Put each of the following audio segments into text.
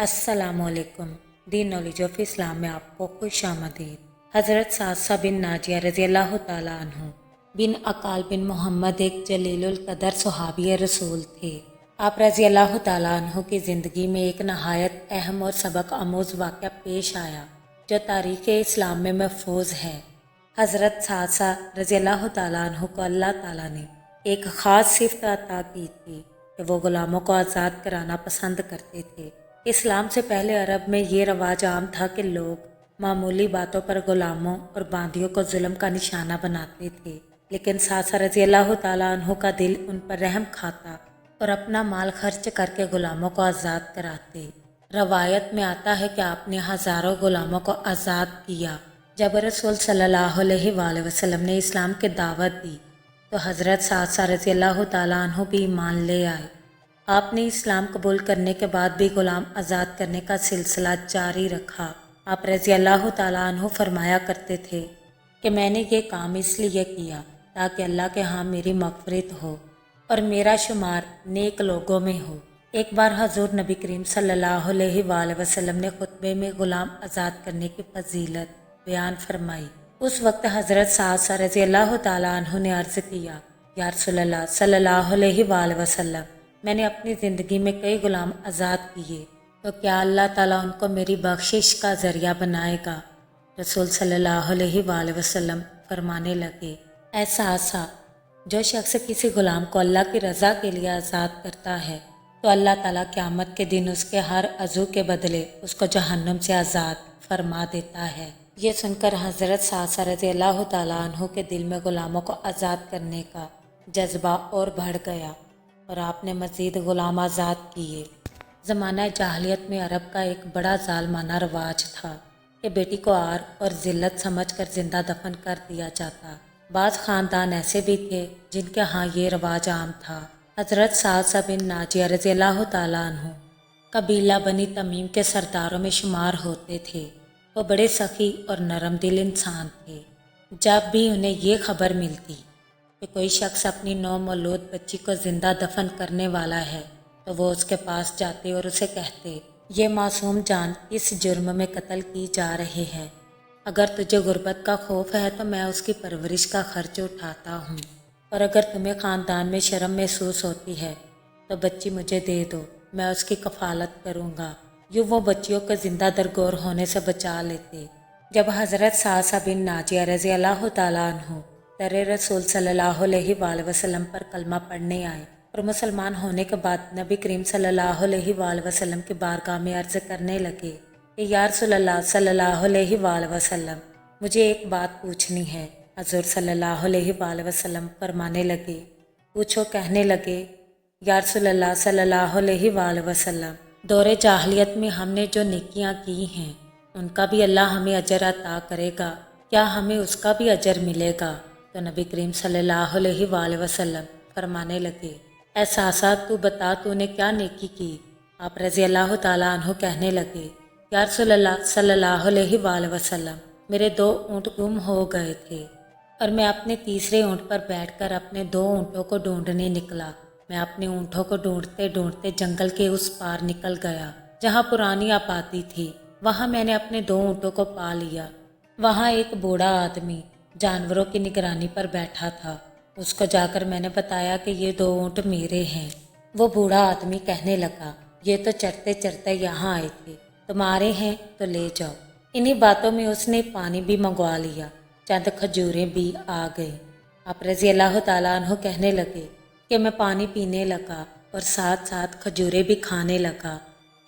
अस्सलाम वालेकुम। दी knowledge of Islam में आपको खुश आमदीद। हज़रत सासा बिन नाजिया रज़ी अल्लाह तआला अन्हु बिन अकाल बिन मोहम्मद एक जलीलुल कदर सहाबी रसूल थे। आप रज़ी अल्लाह तआला अन्हु की ज़िंदगी में एक नहायत अहम और सबक आमूज़ वाक़या पेश आया जो तारीख़ इस्लाम में महफूज है। हज़रत सासा रज़ी अल्लाह तआला अन्हु को अल्लाह ताला ने एक ख़ास सिफ़त अता की थी कि वो ग़ुलामों को आज़ाद कराना पसंद करते थे। इस्लाम से पहले अरब में ये रवाज आम था कि लोग मामूली बातों पर ग़ुलामों और बांदियों को जुल्म का निशाना बनाते थे, लेकिन सासा रज़ी अल्लाह तआला अन्हु का दिल उन पर रहम खाता और अपना माल खर्च करके ग़ुलामों को आज़ाद कराते। रवायत में आता है कि आपने हज़ारों ग़ुलामों को आज़ाद किया। जब रसूल सल्लल्लाहु अलैहि वसल्लम ने इस्लाम की दावत दी तो हज़रत सासा रज़ी अल्लाह तआला अन्हु भी ईमान ले आए। आपने इस्लाम कबूल करने के बाद भी ग़ुलाम आज़ाद करने का सिलसिला जारी रखा। आप रज़ी अल्लाह तआला अन्हु फरमाया करते थे कि मैंने ये काम इसलिए किया ताकि अल्लाह के यहाँ मेरी मग़फ़िरत हो और मेरा शुमार नेक लोगों में हो। एक बार हज़ूर नबी करीम सल्लल्लाहु अलैहि वसल्लम ने खुतबे में ग़ुलाम आज़ाद करने की फजीलत बयान फरमाई। उस वक्त हज़रत सासा रज़ी अल्लाह तआला अन्हु ने अर्ज़ किया, या रसूलल्लाह सल्लल्लाहु अलैहि वसल्लम, मैंने अपनी ज़िंदगी में कई ग़ुलाम आज़ाद किए, तो क्या अल्लाह ताला उनको मेरी बख्शिश का ज़रिया बनाएगा? रसूल सल्लल्लाहु अलैहि वसल्लम फरमाने लगे, ऐसा आसा जो शख्स किसी ग़ुलाम को अल्लाह की रज़ा के लिए आज़ाद करता है तो अल्लाह ताला क़यामत के दिन उसके हर अज़ू के बदले उसको जहन्नम से आज़ाद फरमा देता है। ये सुनकर हज़रत सासा रज़ी अल्लाह तआला अन्हु के दिल में ग़ुलामों को आज़ाद करने का जज्बा और बढ़ गया और आपने मज़ीद ग़ुलाम आज़ाद किए। ज़माना जाहलियत में अरब का एक बड़ा ज़ालमाना रवाज था कि बेटी को आर और ज़िल्लत समझकर ज़िंदा दफन कर दिया जाता। बाज़ ख़ानदान ऐसे भी थे जिनके यहाँ ये रवाज आम था। हज़रत सासा बिन नाजिया रज़ी अल्लाह तआला अन्हु कबीला बनी तमीम के सरदारों में शुमार होते थे। वो बड़े सखी और नरम दिल इंसान थे। जब भी उन्हें ये खबर मिलती कि कोई शख्स अपनी नौमौलूद बच्ची को ज़िंदा दफन करने वाला है तो वो उसके पास जाते और उसे कहते, ये मासूम जान इस जुर्म में कत्ल की जा रही है। अगर तुझे गुर्बत का खौफ है तो मैं उसकी परवरिश का खर्च उठाता हूँ, और अगर तुम्हें ख़ानदान में शर्म महसूस होती है तो बच्ची मुझे दे दो, मैं उसकी कफ़ालत करूँगा। यूँ वो बच्चियों को ज़िंदा दरगोर होने से बचा लेते। जब हज़रत सासा बिन नाजिया रज़ी अल्लाह तआला अन्हु दरे रसूल सल्लल्लाहु अलैहि वसल्लम पर कलमा पढ़ने आए और मुसलमान होने के बाद नबी करीम सल्लल्लाहु अलैहि वसल्लम की बारगाह में अर्ज़ करने लगे कि या रसूलल्लाह सल्लल्लाहु अलैहि वसल्लम, मुझे एक बात पूछनी है। हज़ूर सल्लल्लाहु अलैहि वसल्लम फरमाने लगे, पूछो। कहने लगे, या रसूलल्लाह सल्लल्लाहु अलैहि वसल्लम, दौरे जाहलियत में हमने जो नेकियां की हैं उनका भी अल्लाह हमें अजर अता करेगा, क्या हमें उसका भी अजर मिलेगा? तो नबी करीम सल्लल्लाहु अलैहि वसल्लम फरमाने लगे, ऐ सासा तू बता तूने क्या नेकी की? आप रज़ी अल्लाह तआला अन्हु कहने लगे, या रसूलल्लाह सल्लल्लाहु अलैहि वसल्लम, मेरे 2 ऊँट गुम हो गए थे और मैं अपने तीसरे ऊँट पर बैठकर अपने 2 ऊँटों को ढूंढने निकला। मैं अपने ऊँटों को ढूंढते ढूंढते जंगल के उस पार निकल गया जहाँ पुरानी आबादी थी। वहाँ मैंने अपने 2 ऊँटों को पा लिया। वहाँ एक बूढ़ा आदमी जानवरों की निगरानी पर बैठा था। उसको जाकर मैंने बताया कि ये 2 ऊँट मेरे हैं। वो बूढ़ा आदमी कहने लगा, ये तो चरते चरते यहाँ आए थे, तुम्हारे हैं तो ले जाओ। इन्हीं बातों में उसने पानी भी मंगवा लिया, चंद खजूरें भी आ गई। आप रज़ी अल्लाह तआला अन्हु कहने लगे कि मैं पानी पीने लगा और साथ साथ खजूरें भी खाने लगा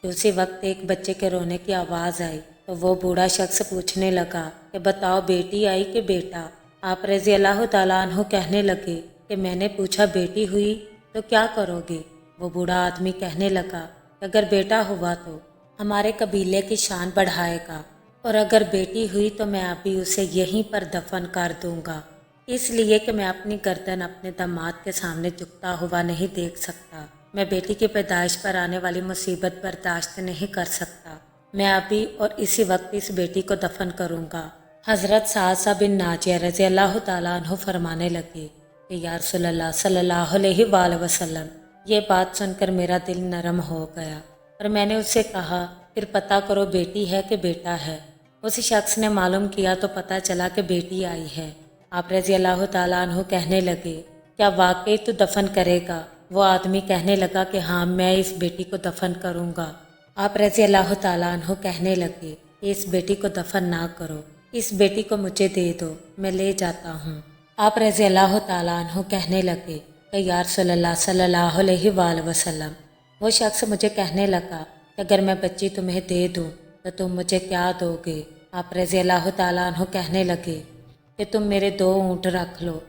कि उसी वक्त एक बच्चे के रोने की आवाज़ आई। तो वो बूढ़ा शख्स पूछने लगा कि बताओ बेटी आई कि बेटा? आप रज़ी अल्लाह तआला अन्हु कहने लगे कि मैंने पूछा बेटी हुई तो क्या करोगे? वो बूढ़ा आदमी कहने लगा कि अगर बेटा हुआ तो हमारे कबीले की शान बढ़ाएगा, और अगर बेटी हुई तो मैं अभी उसे यहीं पर दफन कर दूंगा, इसलिए कि मैं अपनी गर्दन अपने दामाद के सामने झुकता हुआ नहीं देख सकता। मैं बेटी की पैदाइश पर आने वाली मुसीबत बर्दाश्त नहीं कर सकता। मैं अभी और इसी वक्त इस बेटी को दफन करूँगा। हज़रत सासा बिन नाजिया रज़ी अल्लाह तआला अन्हु फरमाने लगे कि या रसूलल्लाह सल्लल्लाहु अलैहि वसल्लम, ये बात सुनकर मेरा दिल नरम हो गया اور میں نے اس سے کہا پھر پتہ کرو بیٹی ہے کہ بیٹا ہے۔ اس شخص نے معلوم کیا تو پتہ چلا کہ بیٹی آئی ہے۔ آپ رضی اللہ تعالیٰ عنہ کہنے لگے کیا واقعی تو دفن کرے گا؟ وہ آدمی کہنے لگا کہ ہاں میں اس بیٹی کو دفن کروں گا۔ آپ رضی اللہ تعالیٰ عنہ کہنے لگے کہ اس بیٹی کو دفن نہ کرو، اس بیٹی کو مجھے دے دو، میں لے جاتا ہوں۔ آپ رضی اللہ تعالیٰ عنہ کہنے لگے کہ یا رسول اللہ صلی اللہ علیہ وآلہ وسلم، وہ شخص مجھے کہنے لگا کہ اگر میں بچی تمہیں دے دوں تو تم مجھے کیا دو گے؟ آپ رضی اللہ تعالیٰ عنہ کہنے لگے کہ تم میرے 2 اونٹ رکھ لو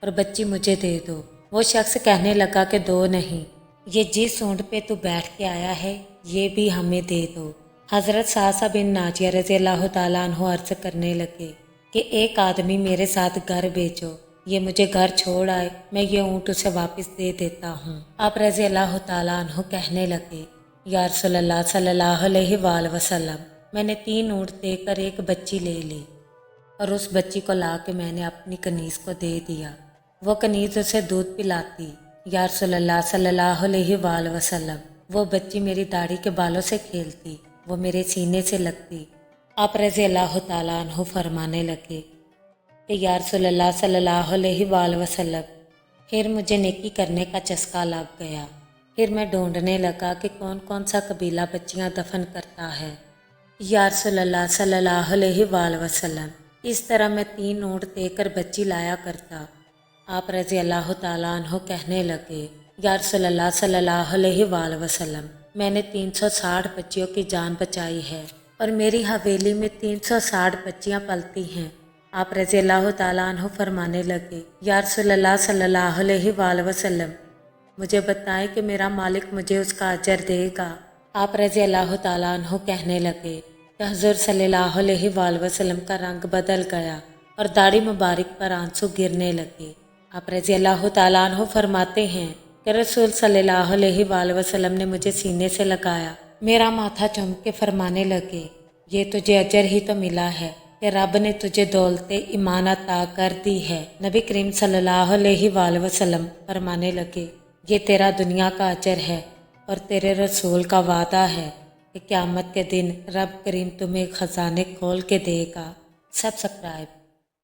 اور بچی مجھے دے دو۔ وہ شخص کہنے لگا کہ 2 نہیں، یہ جس اونٹ پہ تو بیٹھ کے آیا ہے یہ بھی ہمیں دے دو۔ حضرت سعصہ بن ناجیہ رضی اللہ تعالیٰ عنہ عرض کرنے لگے کہ ایک آدمی میرے ساتھ گھر بھیجو، یہ مجھے گھر چھوڑ آئے، میں یہ اونٹ اسے واپس دے دیتا ہوں۔ آپ رضی اللہ تعالیٰ عنہ کہنے لگے یا رسول اللہ صلی اللہ علیہ وآلہ وسلم، میں نے 3 اونٹ دے کر ایک بچی لے لی اور اس بچی کو لا کے میں نے اپنی کنیز کو دے دیا، وہ کنیز اسے دودھ پلاتی۔ یا رسول اللہ صلی اللہ علیہ وآلہ وسلم، وہ بچی میری داڑھی کے بالوں سے کھیلتی، وہ میرے سینے سے لگتی۔ آپ رضی اللہ تعالیٰ عنہ فرمانے لگے کہ یا رسول اللہ صلی اللہ علیہ وآلہ وسلم، پھر مجھے نیکی کرنے کا چسکا لگ گیا، پھر میں ڈھونڈنے لگا کہ کون کون سا قبیلہ بچیاں دفن کرتا ہے۔ یا رسول اللہ صلی اللہ علیہ وآلہ وسلم، اس طرح میں 3 اونٹ دے کر بچی لایا کرتا۔ آپ رضی اللہ تعالیٰ عنہ کہنے لگے یا رسول اللہ صلی اللہ علیہ وآلہ وسلم، میں نے 360 بچیوں کی جان بچائی ہے اور میری حویلی میں 360 بچیاں پلتی ہیں۔ آپ رضی اللہ تعالیٰ عنہ فرمانے لگے یا رسول اللہ صلی اللہ علیہ وآلہ وسلم، مجھے بتائیں کہ میرا مالک مجھے اس کا اجر دے گا۔ آپ رضی اللہ تعالیٰ عنہ کہنے لگے کہ حضور صلی اللہ علیہ وآلہ وسلم کا رنگ بدل گیا اور داڑھی مبارک پر آنسو گرنے لگے۔ آپ رضی اللہ تعالیٰ عنہ فرماتے ہیں کہ رسول صلی اللہ علیہ وآلہ وسلم نے مجھے سینے سے لگایا، میرا ماتھا چوم کے فرمانے لگے یہ تجھے اجر ہی تو ملا ہے کہ رب نے تجھے دولت ایمان عطا کر دی ہے۔ نبی کریم صلی اللہ علیہ وآلہ وسلم فرمانے لگے یہ تیرا دنیا کا اجر ہے اور تیرے رسول کا وعدہ ہے کہ قیامت کے دن رب کریم تمہیں خزانے کھول کے دے گا۔ سبسکرائب